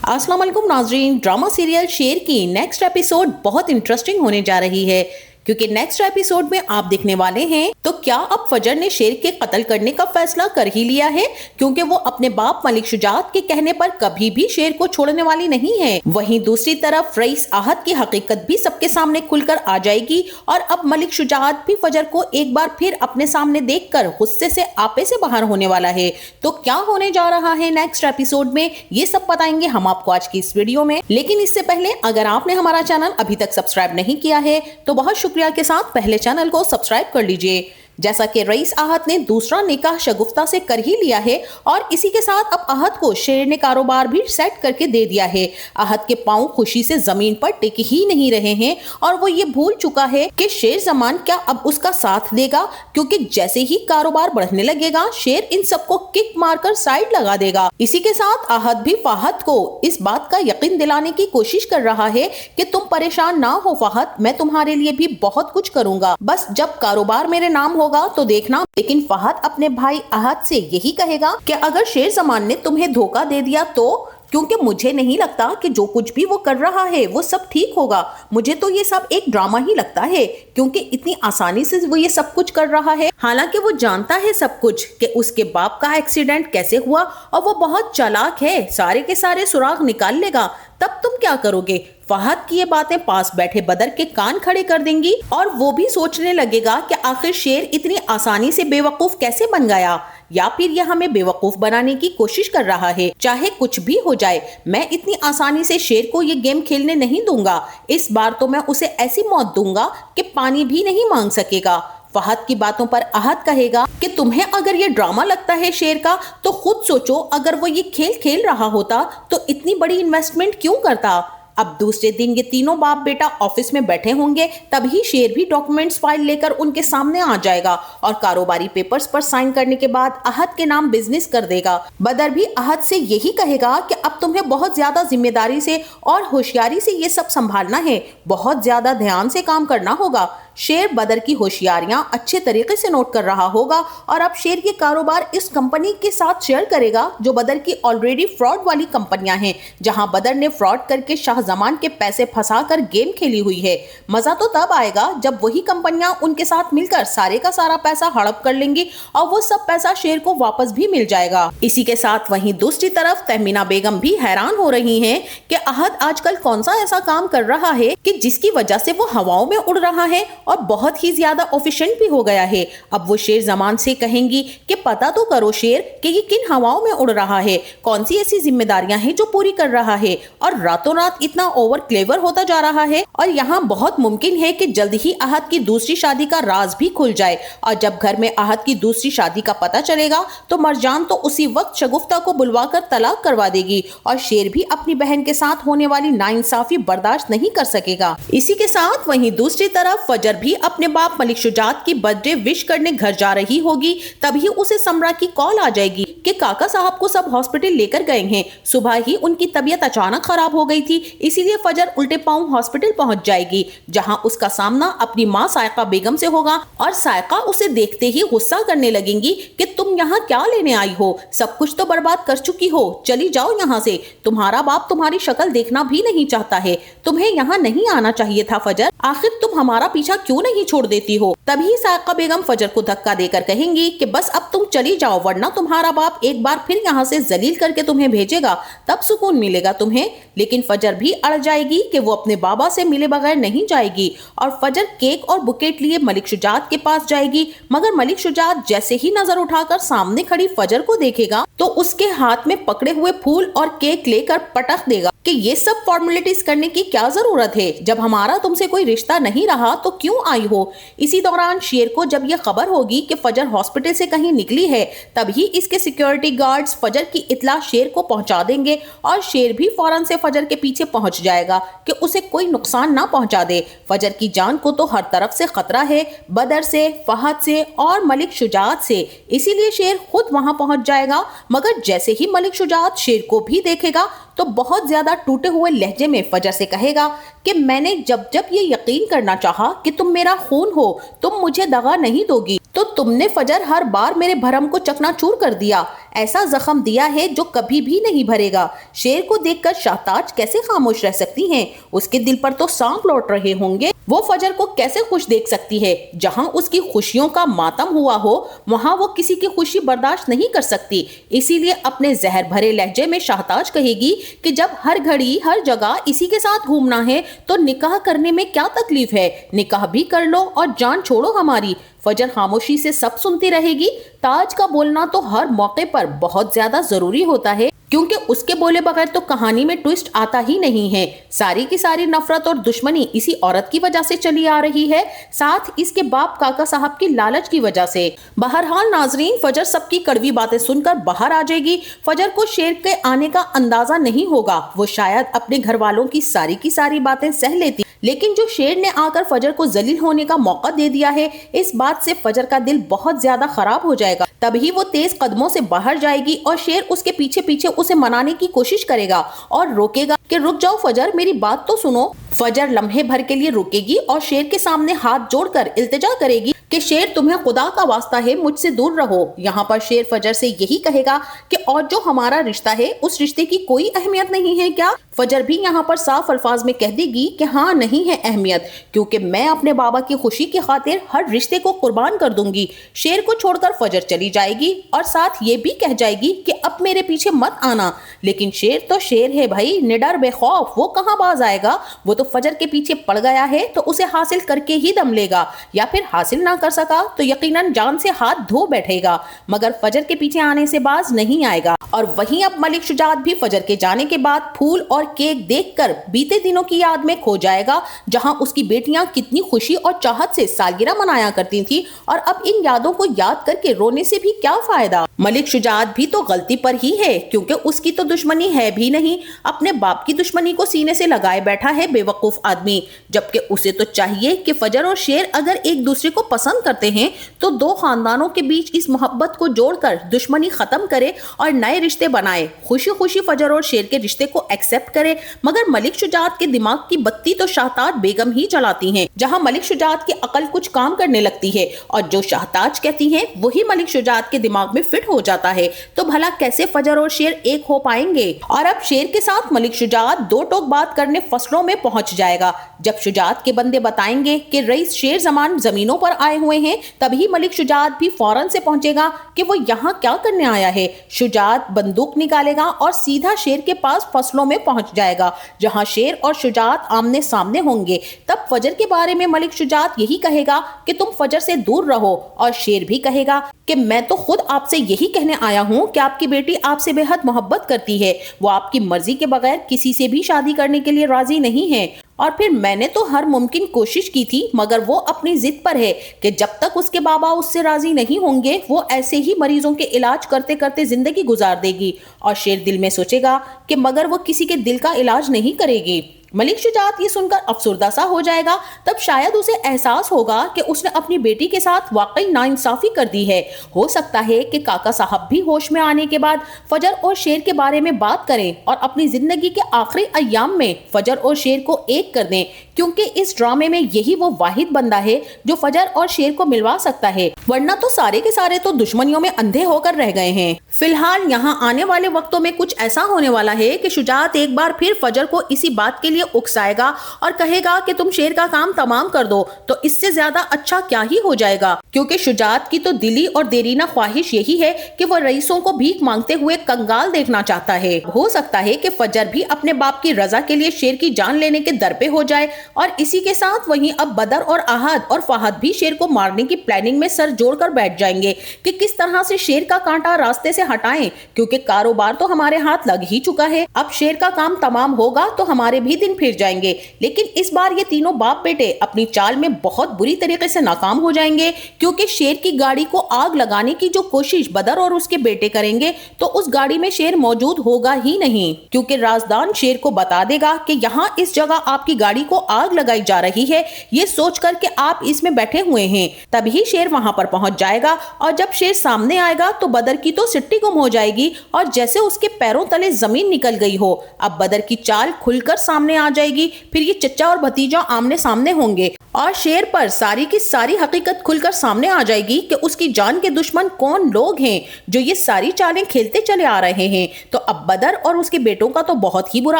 अस्सलाम वालेकुम नाजरीन। ड्रामा सीरियल शेर की नेक्स्ट एपिसोड बहुत इंटरेस्टिंग होने जा रही है, क्योंकि नेक्स्ट एपिसोड में आप देखने वाले हैं तो क्या अब फजर ने शेर के कत्ल करने का फैसला कर ही लिया है, क्योंकि वो अपने बाप मलिक शुजात के कहने पर कभी भी शेर को छोड़ने वाली नहीं है। वहीं दूसरी तरफ रईस आहत की हकीकत भी सबके सामने खुलकर आ जाएगी और अब मलिक शुजात भी फजर को एक बार फिर अपने सामने देखकर गुस्से से आपे से बाहर होने वाला है। तो क्या होने जा रहा है नेक्स्ट एपिसोड में, ये सब बताएंगे हम आपको आज की इस वीडियो में। लेकिन इससे पहले अगर आपने हमारा चैनल अभी तक सब्सक्राइब नहीं किया है तो बहुत शुक्रिया के साथ पहले चैनल को सब्सक्राइब कर लीजिए। जैसा कि रईस आहत ने दूसरा निकाह शगुफ्ता से कर ही लिया है और इसी के साथ अब आहत को शेर ने कारोबार भी सेट करके दे दिया है। आहत के पांव खुशी से जमीन पर टिक ही नहीं रहे हैं और वो ये भूल चुका है कि शेर जमान क्या अब उसका साथ देगा, क्योंकि जैसे ही कारोबार बढ़ने लगेगा शेर इन सबको किक मारकर साइड लगा देगा। इसी के साथ आहत भी फाहद को इस बात का यकीन दिलाने की कोशिश कर रहा है कि तुम परेशान ना हो फाहद, मैं तुम्हारे लिए भी बहुत कुछ करूंगा, बस जब कारोबार मेरे नाम होगा तो देखना। लेकिन फहद अपने भाई आहत से यही कहेगा कि अगर शेर जमान ने तुम्हें धोखा दे दिया तो, क्योंकि मुझे नहीं लगता कि जो कुछ भी वो कर रहा है वो सब ठीक होगा। मुझे तो ये सब एक ड्रामा ही लगता है, क्योंकि इतनी आसानी से वो ये सब कुछ कर रहा है। हालांकि वो जानता है सब कुछ कि उसके बाप का एक्सीडेंट कैसे हुआ और वो बहुत चालाक है, सारे के सारे सुराग निकाल लेगा। तब तुम क्या करोगे? फहद की ये बातें पास बैठे बदर के कान खड़े कर देंगी और वो भी सोचने लगेगा कि आखिर शेर इतनी आसानी से बेवकूफ कैसे बन गया, या फिर यह हमें बेवकूफ बनाने की कोशिश कर रहा है। चाहे कुछ भी हो जाए, मैं इतनी आसानी से शेर को ये गेम खेलने नहीं दूंगा। इस बार तो मैं उसे ऐसी मौत दूंगा कि पानी भी नहीं मांग सकेगा। फहद की बातों पर आहत कहेगा कि तुम्हें अगर ये ड्रामा लगता है शेर का, तो खुद सोचो अगर वो ये खेल खेल रहा होता तो इतनी बड़ी इन्वेस्टमेंट क्यों करता। अब दूसरे दिन ये तीनों बाप बेटा ऑफिस में बैठे होंगे, तभी शेर भी डॉक्यूमेंट्स फाइल लेकर उनके सामने आ जाएगा और कारोबारी पेपर्स पर साइन करने के बाद आहत के नाम बिजनेस कर देगा। बदर भी आहत से यही कहेगा कि अब तुम्हें बहुत ज्यादा जिम्मेदारी से और होशियारी से ये सब संभालना है, बहुत ज्यादा ध्यान से काम करना होगा। शेर बदर की होशियारियां अच्छे तरीके से नोट कर रहा होगा और अब शेर के कारोबार इस कंपनी के साथ शेयर करेगा जो बदर की ऑलरेडी फ्रॉड वाली कंपनियां हैं, जहां बदर ने फ्रॉड करके शाहजमान के पैसे फंसाकर गेम खेली हुई है। मजा तो तब आएगा जब वही कंपनियां उनके साथ मिलकर सारे का सारा पैसा हड़प कर लेंगी और वो सब पैसा शेर को वापस भी मिल जाएगा। इसी के साथ वहीं दूसरी तरफ तहमीना बेगम भी हैरान हो रही है कि आहत आजकल कौन सा ऐसा काम कर रहा है कि जिसकी वजह से वो हवाओं में उड़ रहा है और बहुत ही ज्यादा एफिशिएंट भी हो गया है। अब वो शेर जमान से कहेंगी कि पता तो करो शेर कि ये किन हवाओं में उड़ रहा है, कौन सी ऐसी जिम्मेदारियां हैं जो पूरी कर रहा है और रातों रात इतना ओवर क्लेवर होता जा रहा है। और यहाँ बहुत मुमकिन है कि जल्द ही आहत की दूसरी शादी का राज भी खुल जाए और जब घर में आहत की दूसरी शादी का पता चलेगा तो मरजान तो उसी वक्त शगुफ्ता को बुलवा कर तलाक करवा देगी और शेर भी अपनी बहन के साथ होने वाली नाइंसाफी बर्दाश्त नहीं कर सकेगा। इसी के साथ वहीं दूसरी तरफ फजर भी अपने बाप मलिक शुजात की बर्थडे विश करने घर जा रही होगी, तभी उसे समरा की कॉल आ जाएगी कि काका साहब को सब हॉस्पिटल लेकर गए हैं। सुबह ही उनकी तबीयत अचानक खराब हो गई थी, इसीलिए फजर उल्टे पांव हॉस्पिटल पहुंच जाएगी, जहां उसका सामना अपनी माँ सायका बेगम से होगा और सायका उसे देखते ही गुस्सा करने लगेंगी कि तुम यहाँ क्या लेने आई हो, सब कुछ तो बर्बाद कर चुकी हो, चली जाओ यहाँ से, तुम्हारा बाप तुम्हारी शक्ल देखना भी नहीं चाहता है, तुम्हें यहाँ नहीं आना चाहिए था फजर, आखिर तुम हमारा पीछा क्यों नहीं छोड़ देती हो। तभी सायका बेगम फजर को धक्का देकर कहेंगी कि बस अब तुम चली जाओ, वरना तुम्हारा बाप एक बार फिर यहाँ से जलील करके तुम्हें भेजेगा, तब सुकून मिलेगा तुम्हें। लेकिन फजर भी अड़ जाएगी कि वो अपने बाबा से मिले बगैर नहीं जाएगी और फजर केक और बुकेट लिए मलिक शुजात के पास जाएगी, मगर मलिक शुजात जैसे ही नजर उठाकर सामने खड़ी फजर को देखेगा तो उसके हाथ में पकड़े हुए फूल और केक लेकर पटक देगा कि ये सब फॉर्मेलिटीज करने की क्या जरूरत है, जब हमारा तुमसे कोई रिश्ता नहीं रहा तो क्यों आई हो। इसी दौरान शेर को जब यह खबर होगी कि फजर हॉस्पिटल से कहीं निकली है, तभी इसके सिक्योरिटी गार्ड्स फजर की इत्तला शेर को पहुंचा देंगे और शेर भी फौरन से फजर के पीछे पहुंच जाएगा कि उसे कोई नुकसान ना पहुंचा दे। फजर की जान को तो हर तरफ से खतरा है, बदर से, फहद से और मलिक शुजात से, इसीलिए शेर खुद वहां पहुंच जाएगा। मगर जैसे ही मलिक शुजात शेर को भी देखेगा तो बहुत ज्यादा टूटे हुए लहजे में फजर से कहेगा कि मैंने जब जब ये यकीन करना चाहा कि तुम मेरा खून हो, तुम मुझे दगा नहीं दोगी, तो तुमने फजर हर बार मेरे भरम को चकनाचूर कर दिया, ऐसा जख्म दिया है जो कभी भी नहीं भरेगा। शेर को देखकर शाहताज कैसे खामोश रह सकती हैं? उसके दिल पर तो सांप लौट रहे होंगे। वो फजर को कैसे खुश देख सकती है? जहां उसकी खुशियों का मातम हुआ हो वहां वो किसी की खुशी बर्दाश्त नहीं कर सकती। इसीलिए अपने जहर भरे लहजे में शाहताज कहेगी कि जब हर घड़ी हर जगह इसी के साथ घूमना है तो निकाह करने में क्या तकलीफ है? निकाह भी कर लो और जान छोड़ो हमारी। फजर खामोशी से सब सुनती रहेगी। ताज का बोलना तो हर मौके पर बहुत ज्यादा जरूरी होता है, क्योंकि उसके बोले बगैर तो कहानी में ट्विस्ट आता ही नहीं है। सारी की सारी नफरत और दुश्मनी इसी औरत की वजह से चली आ रही है, साथ इसके बाप काका साहब की लालच की वजह से। बहरहाल नाजरीन, फजर सबकी कड़वी बातें सुनकर बाहर आ जाएगी। फजर को शेर के आने का अंदाजा नहीं होगा। वो शायद अपने घर वालों की सारी बातें सह लेती, लेकिन जो शेर ने आकर फजर को जलील होने का मौका दे दिया है, इस बात से फजर का दिल बहुत ज्यादा खराब हो जाएगा। तभी वो तेज कदमों से बाहर जाएगी और शेर उसके पीछे पीछे उसे मनाने की कोशिश करेगा और रोकेगा कि रुक जाओ फजर, मेरी बात तो सुनो। फजर लम्हे भर के लिए रुकेगी और शेर के सामने हाथ जोड़कर इल्तिजा करेगी कि शेर, तुम्हें खुदा का वास्ता है, मुझसे दूर रहो। यहाँ पर शेर फजर से यही कहेगा कि और जो हमारा रिश्ता है उस रिश्ते की कोई अहमियत नहीं है क्या? फजर भी यहाँ पर साफ अल्फाज में कह देगी कि हाँ, नहीं है अहमियत, क्योंकि मैं अपने बाबा की खुशी की खातिर हर रिश्ते को कुर्बान कर दूंगी। शेर को छोड़कर फजर चली जाएगी और साथ ये भी कह जाएगी कि अब मेरे पीछे मत आना। लेकिन शेर तो शेर है भाई, निडर बेखौफ, वो कहाँ बाज आएगा? वो तो फजर के पीछे पड़ गया है तो उसे हासिल करके ही दम लेगा, या फिर हासिल ना कर सका तो यकीनन जान से हाथ धो बैठेगा, मगर फजर के पीछे आने से बाज नहीं आएगा। और वहीं अब मलिक शुजात भी फजर के जाने के बाद फूल और केक देखकर बीते दिनों की याद में खो जाएगा, जहां उसकी बेटियां कितनी खुशी और चाहत से सालगिरह मनाया करती थी, और अब इन यादों को याद करके रोने से भी क्या फायदा? मलिक शुजात भी तो गलती पर ही है, क्योंकि उसकी तो दुश्मनी है भी नहीं। अपने बाप की दुश्मनी को सीने से लगाए बैठा है बेवकूफ आदमी, जबकि उसे तो चाहिए कि फजर और शेर अगर एक दूसरे को पसंद करते हैं तो दो खानदानों के बीच इस मोहब्बत को जोड़कर दुश्मनी खत्म करे और नए रिश्ते बनाए। खुशी खुशी फजर और शेर के रिश्ते को एक्सेप्ट करे, मगर मलिक शुजात के दिमाग की बत्ती तो शाहताज बेगम ही चलाती हैं। जहां मलिक शुजात की अकल कुछ काम करने लगती है और जो शाहताज कहती हैं वही मलिक शुजात के दिमाग में फिट हो जाता है, तो भला कैसे फजर और शेर एक हो पाएंगे? और अब शेर के साथ मलिक शुजात दो टोक बात करने फसलों में पहुंच जाएगा। जब शुजात के बंदे बताएंगे कि रईस शेर जमान जमीनों पर आए हुए हैं, तभी मलिक शुजात भी फौरन से पहुंचेगा कि वो यहाँ क्या करने आया है। शुजात बंदूक निकालेगा और सीधा शेर के पास फसलों में पहुंच जाएगा, जहां शेर और शुजात आमने सामने होंगे। तब फजर के बारे में मलिक शुजात यही कहेगा कि तुम फजर से दूर रहो, और शेर भी कहेगा कि मैं तो खुद आपसे यही कहने आया हूँ कि आपकी बेटी आपसे बेहद मोहब्बत करती है, वो आपकी मर्जी के बगैर किसी से भी शादी करने के लिए राजी नहीं है। और फिर मैंने तो हर मुमकिन कोशिश की थी, मगर वो अपनी जिद पर है कि जब तक उसके बाबा उससे राजी नहीं होंगे वो ऐसे ही मरीजों के इलाज करते करते जिंदगी गुजार देगी। और शेर दिल में सोचेगा कि मगर वो किसी के दिल का इलाज नहीं करेगी। मलिक शुजात ये सुनकर अफसुर्दा सा हो जाएगा। तब शायद उसे एहसास होगा कि उसने अपनी बेटी के साथ वाकई नाइंसाफी कर दी है। हो सकता है कि काका साहब भी होश में आने के बाद फजर और शेर के बारे में बात करें और अपनी जिंदगी के आखिरी अय्याम में फजर और शेर को एक कर दें, क्योंकि इस ड्रामे में यही वो वाहिद बंदा है जो फजर और शेर को मिलवा सकता है, वरना तो सारे के सारे तो दुश्मनियों में अंधे होकर रह गए हैं। फिलहाल यहाँ आने वाले वक्तों में कुछ ऐसा होने वाला है कि शुजात एक बार फिर फजर को इसी बात के लिए उकसाएगा और कहेगा कि तुम शेर का काम तमाम कर दो, तो इससे ज्यादा अच्छा क्या ही हो जाएगा, क्योंकि शुजात की तो दिली और देरीना ख्वाहिश यही है कि वो रईसों को भीख मांगते हुए कंगाल देखना चाहता है। हो सकता है कि फजर भी अपने बाप की रजा के लिए शेर की जान लेने के दर पे हो जाए, और इसी के साथ वहीं अब बदर और आहद और फहद भी शेर को मारने की प्लानिंग में सर जोड़कर बैठ जाएंगे कि किस तरह से शेर का कांटा रास्ते से हटाएं, क्योंकि कारोबार तो हमारे हाथ लग ही चुका है। अब शेर का काम तमाम होगा तो हमारे भी दिन फिर जाएंगे। लेकिन इस बार ये तीनों बाप बेटे अपनी चाल में बहुत बुरी तरीके से नाकाम हो जाएंगे, क्योंकि शेर की गाड़ी को आग लगाने की जो कोशिश बदर और उसके बेटे करेंगे तो उस गाड़ी में शेर मौजूद होगा ही नहीं, क्योंकि राजदान शेर को बता देगा कि यहाँ इस जगह आपकी गाड़ी को आग लगाई जा रही है, ये सोचकर कि आप इसमें बैठे हुए हैं। तभी शेर वहां पर पहुंच जाएगा, और जब शेर सामने आएगा तो बदर की तो सिट्टी गुम हो जाएगी और जैसे उसके पैरों तले जमीन निकल गई हो। अब बदर की चाल खुलकर सामने आ जाएगी। फिर ये चचा और भतीजा आमने सामने होंगे اور شیر پر ساری کی ساری حقیقت کھل کر سامنے آ جائے گی کہ اس کی جان کے دشمن کون لوگ ہیں جو یہ ساری چالیں کھیلتے چلے آ رہے ہیں۔ تو اب بدر اور اس کے بیٹوں کا تو بہت ہی برا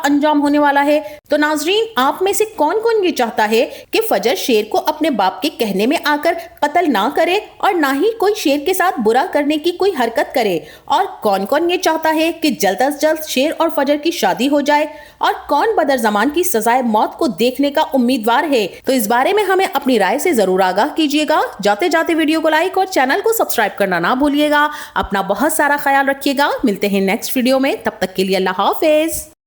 انجام ہونے والا ہے۔ تو ناظرین، آپ میں سے کون کون یہ چاہتا ہے کہ فجر شیر کو اپنے باپ کے کہنے میں آ کر قتل نہ کرے اور نہ ہی کوئی شیر کے ساتھ برا کرنے کی کوئی حرکت کرے؟ اور کون کون یہ چاہتا ہے کہ جلد از جلد شیر اور فجر کی شادی ہو جائے؟ اور کون بدر زمان کی سزائے موت کو دیکھنے کا امیدوار ہے؟ تو اس بارے میں ہمیں اپنی رائے سے ضرور آگاہ کیجیے گا۔ جاتے جاتے ویڈیو کو لائک اور چینل کو سبسکرائب کرنا نہ بھولیے گا۔ اپنا بہت سارا خیال رکھیے گا۔ ملتے ہیں نیکسٹ ویڈیو میں، تب تک کے لیے اللہ حافظ۔